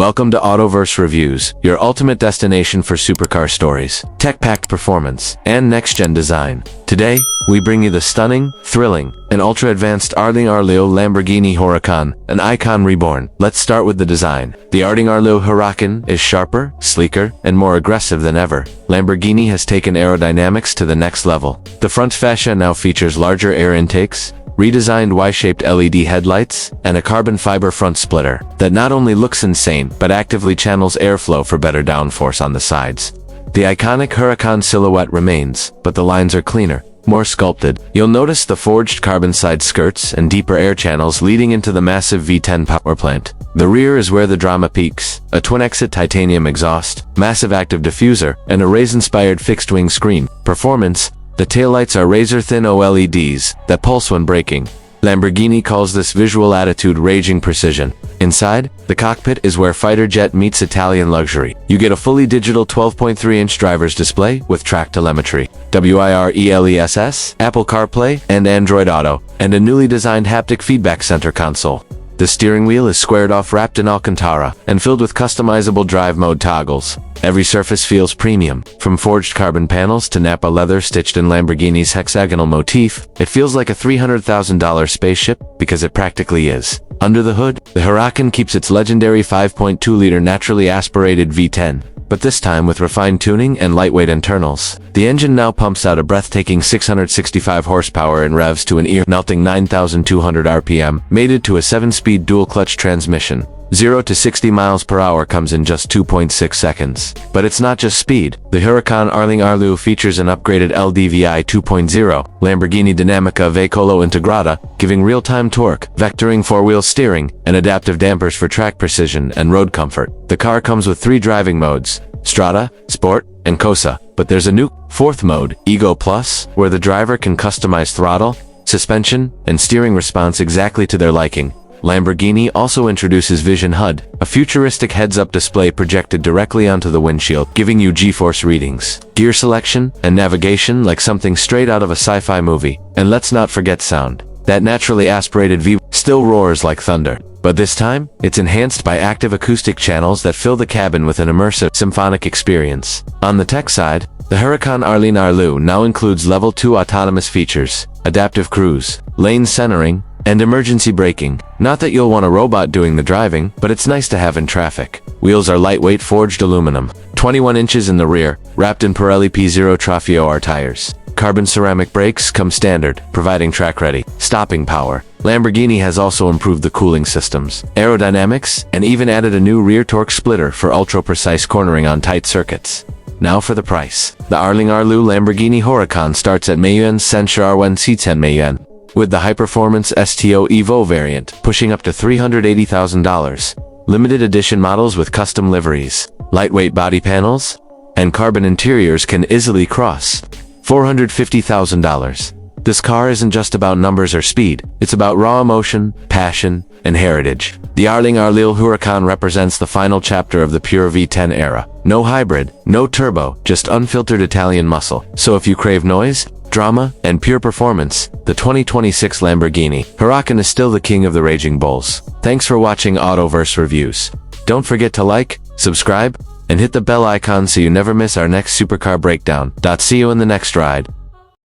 Welcome to Autoverse Reviews, your ultimate destination for supercar stories, tech-packed performance, and next-gen design. Today, we bring you the stunning, thrilling, and ultra-advanced Lamborghini Huracán, an icon reborn. Let's start with the design. The Huracán is sharper, sleeker, and more aggressive than ever. Lamborghini has taken aerodynamics to the next level. The front fascia now features larger air intakes, redesigned Y-shaped LED headlights, and a carbon fiber front splitter that not only looks insane but actively channels airflow for better downforce on the sides. The iconic Huracan silhouette remains, but the lines are cleaner, more sculpted. You'll notice the forged carbon side skirts and deeper air channels leading into the massive V10 power plant. The rear is where the drama peaks: a twin-exit titanium exhaust, massive active diffuser, and a race-inspired fixed-wing screen. Performance: the taillights are razor-thin OLEDs that pulse when braking. Lamborghini calls this visual attitude raging precision. Inside, the cockpit is where fighter jet meets Italian luxury. You get a fully digital 12.3-inch driver's display with track telemetry, wireless, Apple CarPlay, and Android Auto, and a newly designed haptic feedback center console. The steering wheel is squared off, wrapped in Alcantara, and filled with customizable drive mode toggles. Every surface feels premium. From forged carbon panels to Nappa leather stitched in Lamborghini's hexagonal motif, it feels like a $300,000 spaceship, because it practically is. Under the hood, the Huracan keeps its legendary 5.2-liter naturally aspirated V10, but this time with refined tuning and lightweight internals. The engine now pumps out a breathtaking 665 horsepower in revs to an ear-melting 9,200 RPM, mated to a 7-speed dual-clutch transmission. 0 to 60 miles per hour comes in just 2.6 seconds. But it's not just speed. The Huracan features an upgraded LDVI 2.0, Lamborghini Dinamica Veicolo Integrata, giving real-time torque, vectoring four-wheel steering, and adaptive dampers for track precision and road comfort. The car comes with 3 driving modes: Strada, Sport, and Cosa. But there's a new, 4th mode, Ego Plus, where the driver can customize throttle, suspension, and steering response exactly to their liking. Lamborghini also introduces Vision HUD, a futuristic heads-up display projected directly onto the windshield, giving you G-force readings, gear selection, and navigation like something straight out of a sci-fi movie. And let's not forget sound. That naturally aspirated V still roars like thunder, but this time, it's enhanced by active acoustic channels that fill the cabin with an immersive, symphonic experience. On the tech side, the Huracan now includes Level 2 autonomous features, adaptive cruise, lane centering, and emergency braking. Not that you'll want a robot doing the driving, but it's nice to have in traffic. Wheels are lightweight forged aluminum, 21 inches in the rear, wrapped in Pirelli P0 Trofeo R tires. Carbon ceramic brakes come standard, providing track-ready, stopping power. Lamborghini has also improved the cooling systems, aerodynamics, and even added a new rear torque splitter for ultra-precise cornering on tight circuits. Now for the price. The Lamborghini Huracan starts at $110,000, with the high-performance STO Evo variant pushing up to $380,000. Limited edition models with custom liveries, lightweight body panels, and carbon interiors can easily cross $450,000. This car isn't just about numbers or speed, it's about raw emotion, passion, and heritage. The Huracan represents the final chapter of the pure V10 era. No hybrid, no turbo, just unfiltered Italian muscle. So if you crave noise, drama, and pure performance, the 2026 Lamborghini Huracan is still the king of the raging bulls. Thanks for watching Autoverse Reviews. Don't forget to like, subscribe, and hit the bell icon so you never miss our next supercar breakdown. See you in the next ride.